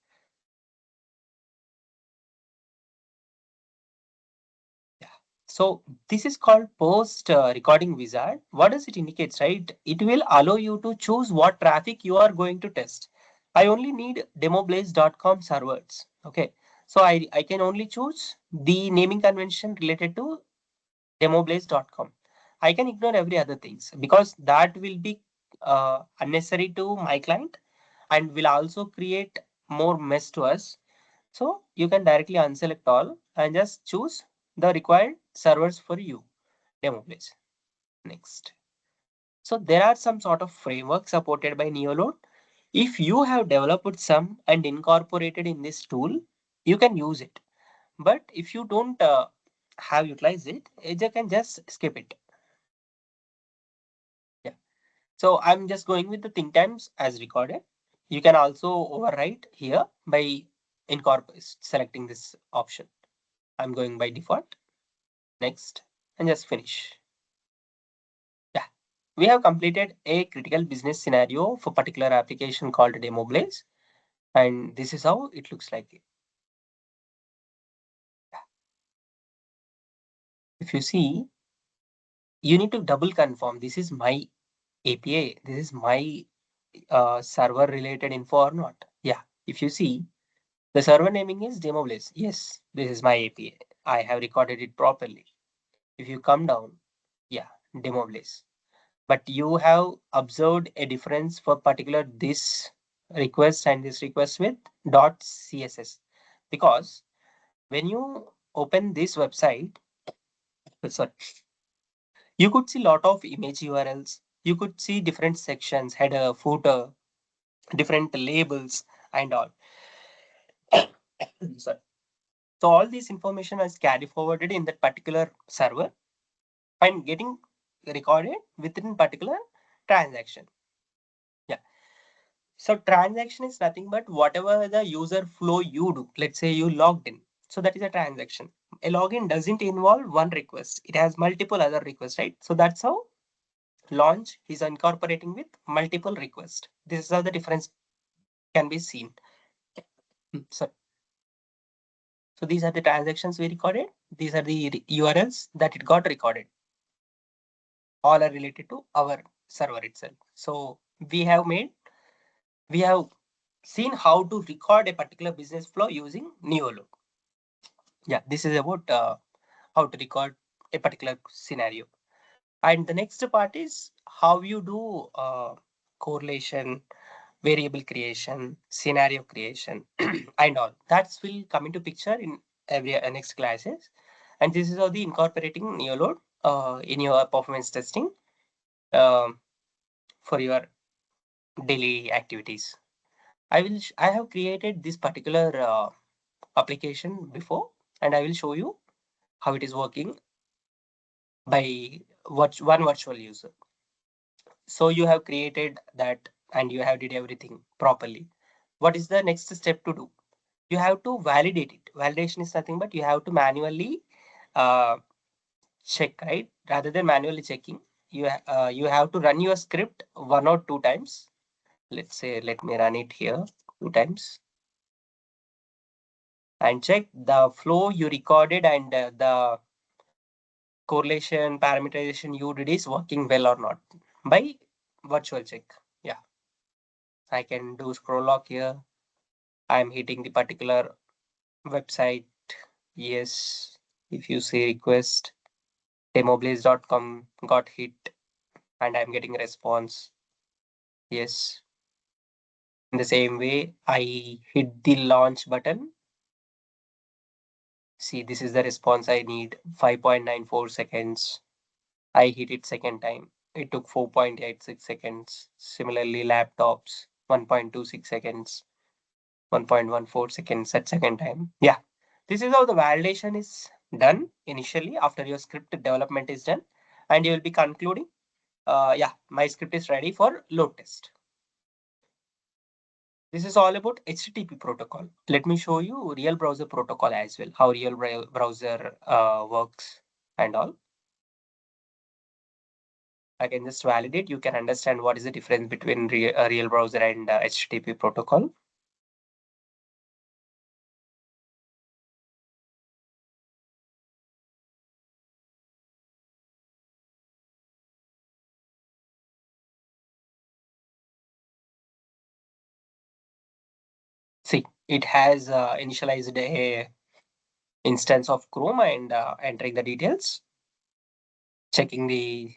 Yeah. So this is called post recording wizard. What does it indicate, right? It will allow you to choose what traffic you are going to test. I only need demoblaze.com servers. Okay. So I can only choose the naming convention related to demoblaze.com. I can ignore every other things because that will be unnecessary to my client and will also create more mess to us. So you can directly unselect all and just choose the required servers for you. Demoblaze. Next. So there are some sort of framework supported by Neoload. If you have developed some and incorporated in this tool, you can use it. But if you don't have utilized it, you can just skip it. Yeah. So I'm just going with the think times as recorded. You can also overwrite here by selecting this option. I'm going by default. Next, and just finish. Yeah. we have completed a critical business scenario for particular application called Demo Blaze. And this is how it looks like. If you see, you need to double confirm this is my API, this is my server related info or not. Yeah, if you see, the server naming is Demo Blaze. Yes, this is my API. I have recorded it properly. If you come down, yeah, Demo Blaze. But you have observed a difference for particular this request and this request with .css, because when you open this website, sorry, you could see a lot of image URLs. You could see different sections, header, footer, different labels, and all. Sorry. So all this information is carry forwarded in that particular server and getting recorded within particular transaction. Yeah. So transaction is nothing but whatever the user flow you do. Let's say you logged in. So that is a transaction. A login doesn't involve one request. It has multiple other requests, right? So that's how launch is incorporating with multiple requests. This is how the difference can be seen. So these are the transactions we recorded. These are the URLs that it got recorded. All are related to our server itself. So we have seen how to record a particular business flow using Neoload. Yeah, this is about how to record a particular scenario. And the next part is how you do correlation, variable creation, scenario creation, and all. That will come into picture in every next classes. And this is how the incorporating Neoload in your performance testing for your daily activities. I have created this particular application before, and I will show you how it is working by one virtual user. So you have created that and you have did everything properly. What is the next step to do? You have to validate it. Validation is nothing but you have to manually uh, check, right? Rather than manually checking, you have to run your script 1 or 2 times. Let's say, let me run it here 2 times and check the flow you recorded and the correlation parameterization you did is working well or not by virtual check. Yeah, I can do scroll lock here. I'm hitting the particular website. Yes, if you say request demoblaze.com got hit and I'm getting a response. Yes. In the same way, I hit the launch button. See, this is the response I need 5.94 seconds. I hit it second time. It took 4.86 seconds. Similarly, laptops 1.26 seconds, 1.14 seconds at second time. Yeah, this is how the validation is done initially after your script development is done, and you will be concluding. Yeah, my script is ready for load test. This is all about HTTP protocol. Let me show you real browser protocol as well, how real browser works and all. I can just validate. You can understand what is the difference between a real browser and HTTP protocol. See, it has initialized a instance of Chrome and entering the details, checking the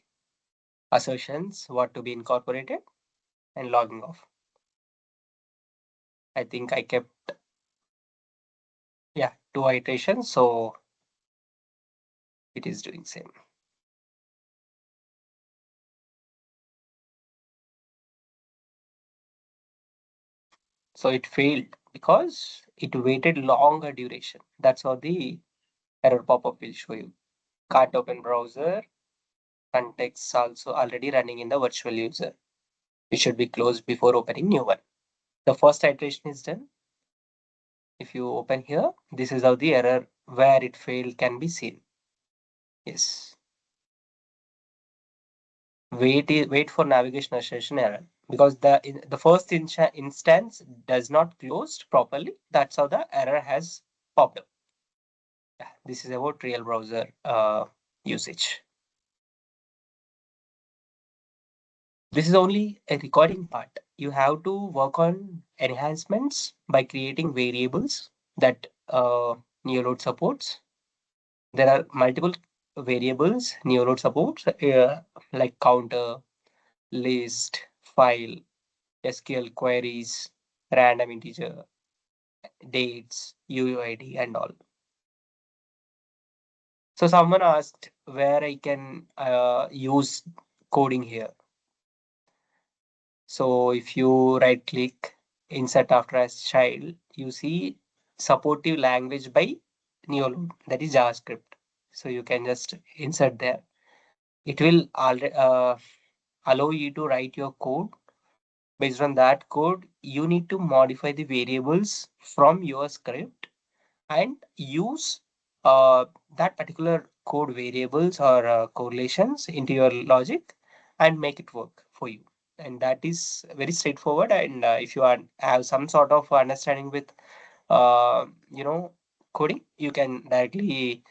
assertions, what to be incorporated, and logging off. I think I kept, yeah, 2 iterations, so it is doing same. So it failed because it waited longer duration. That's how the error pop-up will show you. Can't open browser, context also already running in the virtual user. It should be closed before opening new one. The first iteration is done. If you open here, this is how the error where it failed can be seen. Yes. wait for navigation assertion error, because the first instance does not closed properly. That's how the error has popped up. Yeah, this is about real browser usage. This is only a recording part. You have to work on enhancements by creating variables that Neoload supports. There are multiple variables Neoload supports, like counter, list, file, SQL queries, random integer, dates, UUID, and all. So someone asked where I can use coding here. So if you right click, insert after as child, you see supportive language by Neoload, that is JavaScript. So you can just insert there. It will allow you to write your code. Based on that code, you need to modify the variables from your script and use uh, that particular code variables or correlations into your logic and make it work for you. And that is very straightforward. And if you have some sort of understanding with, you know, coding, you can directly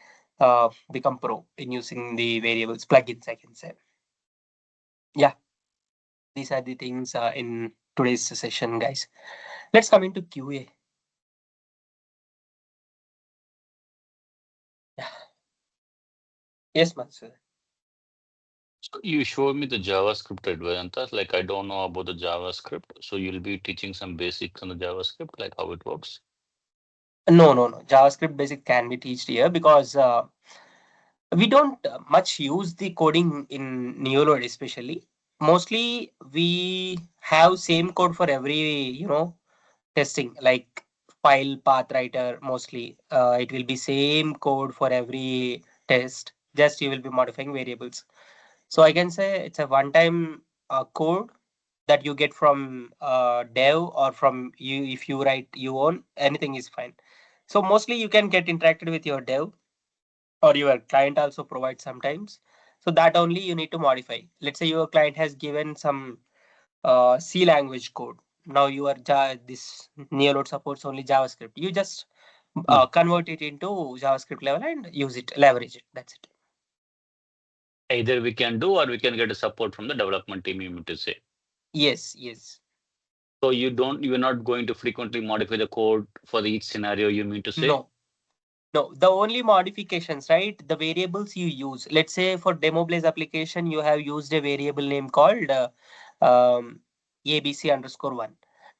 become pro in using the variables plugins, I can say. Yeah, these are the things in today's session, guys. Let's come into QA. Yeah. Yes, Mansur. So you showed me the JavaScript, right, Vedanta? Like I don't know about the JavaScript, so you'll be teaching some basics on the JavaScript, like how it works. No. JavaScript basic can be taught here because we don't much use the coding in Neoload, especially. Mostly we have same code for every, testing, like file path writer. Mostly it will be same code for every test. Just you will be modifying variables. So I can say it's a one-time code that you get from dev or from you. If you write you own, anything is fine. So mostly you can get interacted with your dev or your client also provides sometimes. So that only you need to modify. Let's say your client has given some C language code. Now this Neoload supports only JavaScript. You just convert it into JavaScript level and use it, leverage it. That's it. Either we can do or we can get a support from the development team, you mean to say. Yes. So you're not going to frequently modify the code for each scenario, you mean to say? No, the only modifications, right? The variables you use. Let's say for DemoBlaze application, you have used a variable name called ABC_1.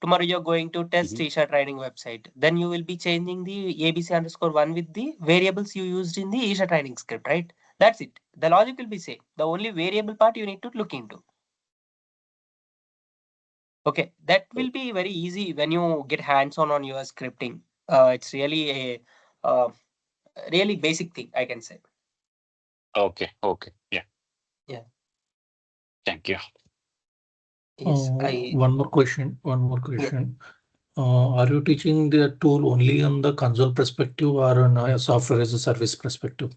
Tomorrow you're going to test Isha Training website. Then you will be changing the ABC_1 with the variables you used in the Isha Training script, right? That's it. The logic will be same. The only variable part you need to look into. Okay, that will be very easy when you get hands-on on your scripting. It's really a really basic thing, I can say. Okay. Yeah. Yeah. Thank you. Yes, One more question. Yeah. Are you teaching the tool only on the console perspective or on a software as a service perspective?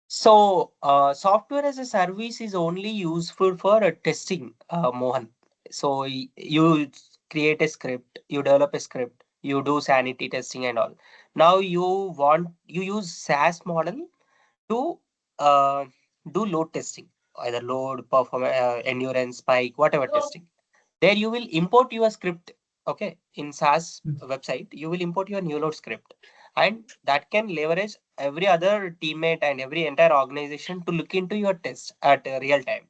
So, software as a service is only useful for testing, Mohan. So, you create a script, you develop a script, you do sanity testing and all. Now, you use SaaS model to uh, do load testing, either load, performance, endurance, spike, whatever testing. There you will import your script. Okay, in SaaS website, you will import your Neoload script, and that can leverage every other teammate and every entire organization to look into your test at real time.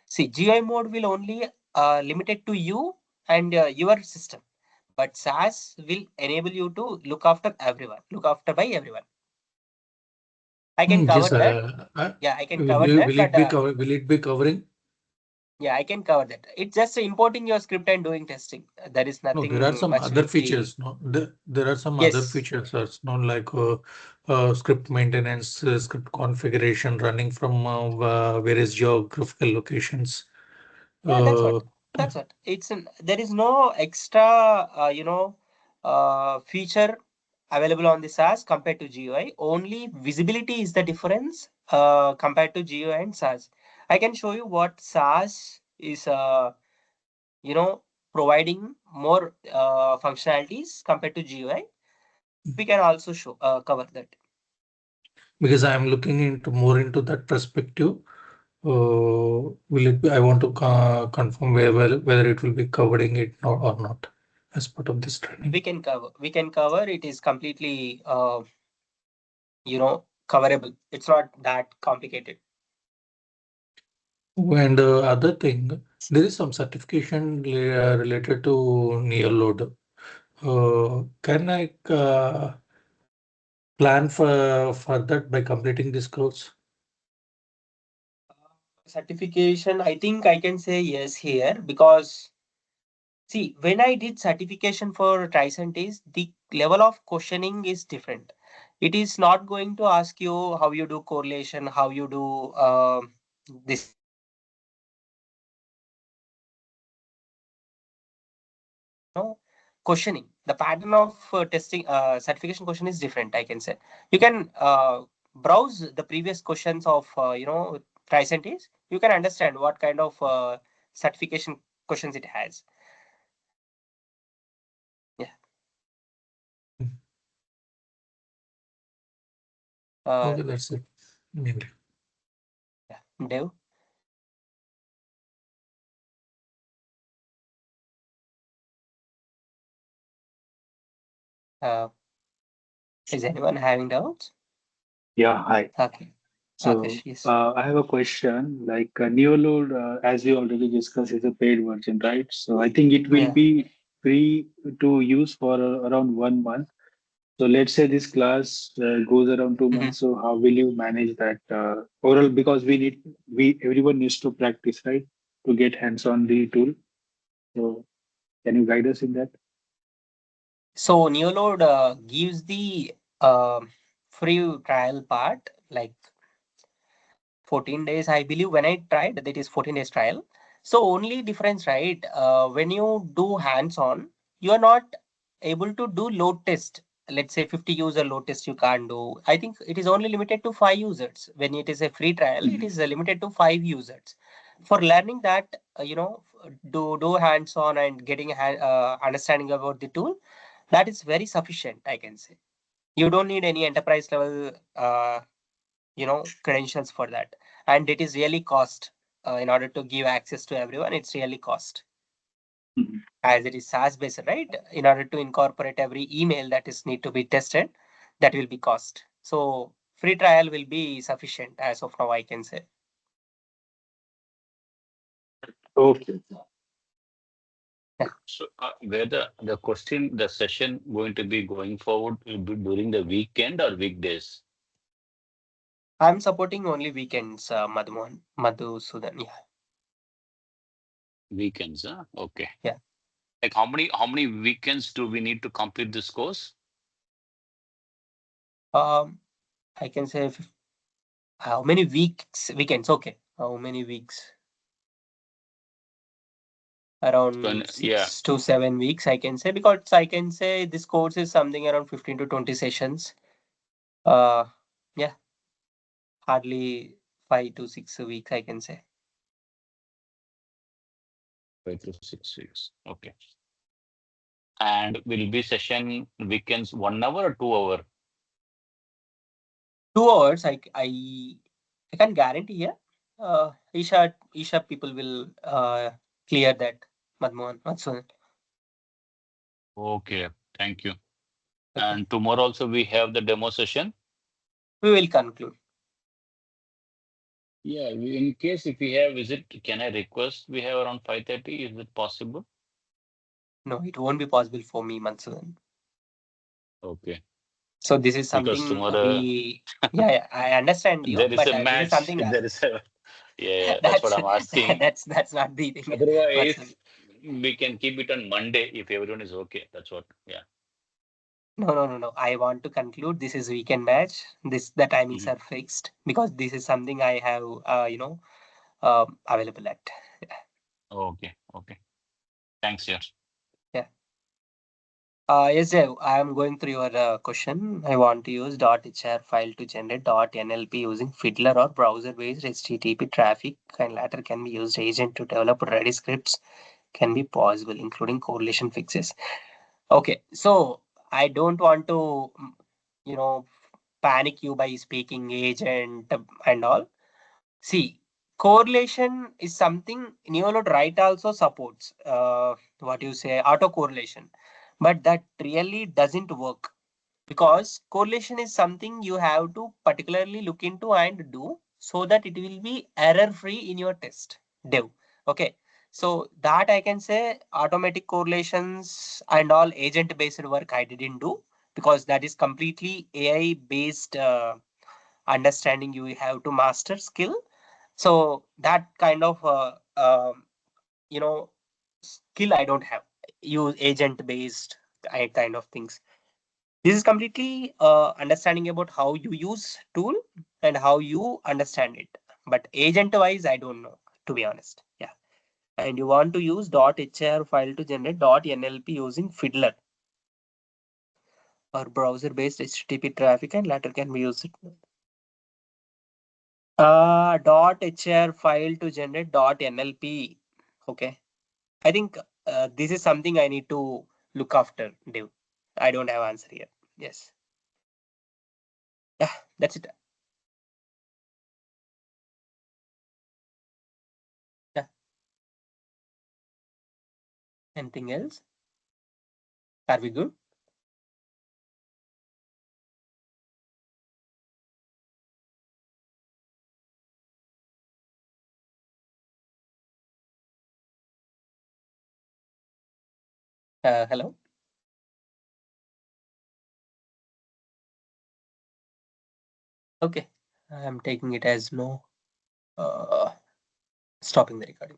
See, GUI mode will only limited to you and your system, but SaaS will enable you to look after everyone, look after by everyone. I can cover Yes, that. Yeah, I can cover that, but will it be covering? yeah, I can cover that. It's just importing your script and doing testing. There is No, there are nothing some much other with the. features. No, there are some other Yes. features. It's not like script maintenance, script configuration running from various geographical locations. Yeah, that's what. Uh, That's what. There is no extra, feature available on the SaaS compared to GUI. Only visibility is the difference compared to GUI and SaaS. I can show you what SaaS is, providing more functionalities compared to GUI. We can also show cover that. Because I am looking into more into that perspective. Will it be, I want to confirm whether it will be covering it or not as part of this training. We can cover. It is completely coverable. It's not that complicated. And other thing, there is some certification related to Neoload. Can I plan for that by completing this course? Certification, I think I can say yes here, because see, when I did certification for Tricentis, the level of questioning is different. It is not going to ask you how you do correlation, how you do this questioning. The pattern of testing certification question is different, I can say. You can browse the previous questions of Tricentis. You can understand what kind of certification questions it has. Yeah. Okay, that's it. Mainly. Yeah. Dev. Is anyone having doubts? Yeah, hi. Okay. So Akash, yes. I have a question. Like Neoload, as we already discussed, is a paid version, right? So I think it will Yeah. be free to use for around 1 month. So let's say this class goes around 2 months. So how will you manage that overall? Because we everyone needs to practice, right, to get hands on the tool. So can you guide us in that? So Neoload gives the free trial part, like 14 days, I believe. When I tried, that is 14 days trial. So only difference, right? When you do hands-on, you are not able to do load test. Let's say 50 user load test you can't do. I think it is only limited to 5 users. When it is a free trial, it is limited to 5 users. For learning that, do hands-on and getting understanding about the tool, that is very sufficient, I can say. You don't need any enterprise level credentials for that, and it is really cost. In order to give access to everyone, it's really cost, as it is SaaS based, right? In order to incorporate every email that is need to be tested, that will be cost. So free trial will be sufficient as of now, I can say. Okay. So where the session going to be going forward will be during the weekend or weekdays? I'm supporting only weekends, Madhusudan. Yeah. Weekends, huh? Okay. Yeah. Like how many weekends do we need to complete this course? I can say how many weekends? Okay. How many weeks? Around Yeah. 6 to 7 weeks, I can say, because I can say this course is something around 15 to 20 sessions. Yeah, hardly 5 to 6 weeks, I can say. 5 to 6 weeks. Okay. And will be session weekends 1 hour or 2 hour? 2 hours, I can't guarantee here. Isha people will clear that. Madhusudan. Okay, thank you. Okay. And tomorrow also we have the demo session. We will conclude. Yeah, in case if we have visit, can I request we have around 5:30? Is it possible? No, it won't be possible for me, Madhusudan. Okay. So this is Because something tomorrow yeah, I understand you, there is but a this is match. something There is a yeah, that's what that's I'm asking. that's not the thing. Otherwise, we can keep it on Monday if everyone is okay. That's what. Yeah. No. I want to conclude. This is weekend match. The timings are fixed, because this is something I have available at. Okay. Okay. Thanks, yeah. Yeah. Yes, Dev, I am going through your question. I want to use .hr file to generate .nlp using Fiddler or browser-based HTTP traffic, and later can be used agent to develop ready scripts. Can be possible, including correlation fixes. Okay, so I don't want to, you know, panic you by speaking agent and all. See, correlation is something Neoload Write also supports. What you say, autocorrelation, but that really doesn't work because correlation is something you have to particularly look into and do so that it will be error free in your test dev. Okay, so that I can say automatic correlations and all agent based work I didn't do because that is completely AI based understanding you have to master skill. So that kind of you know skill I don't have. Use agent based kind of things. This is completely understanding about how you use tool and how you understand it. But agent wise, I don't know, to be honest. Yeah. And you want to use .hr file to generate .nlp using Fiddler or browser based HTTP traffic and later can be used. .hr file to generate .nlp. Okay. I think this is something I need to look after, Dev. I don't have answer here. Yes. Yeah, that's it. Yeah. Anything else? Are we good? Hello? Okay. I'm taking it as no. Stopping the recording.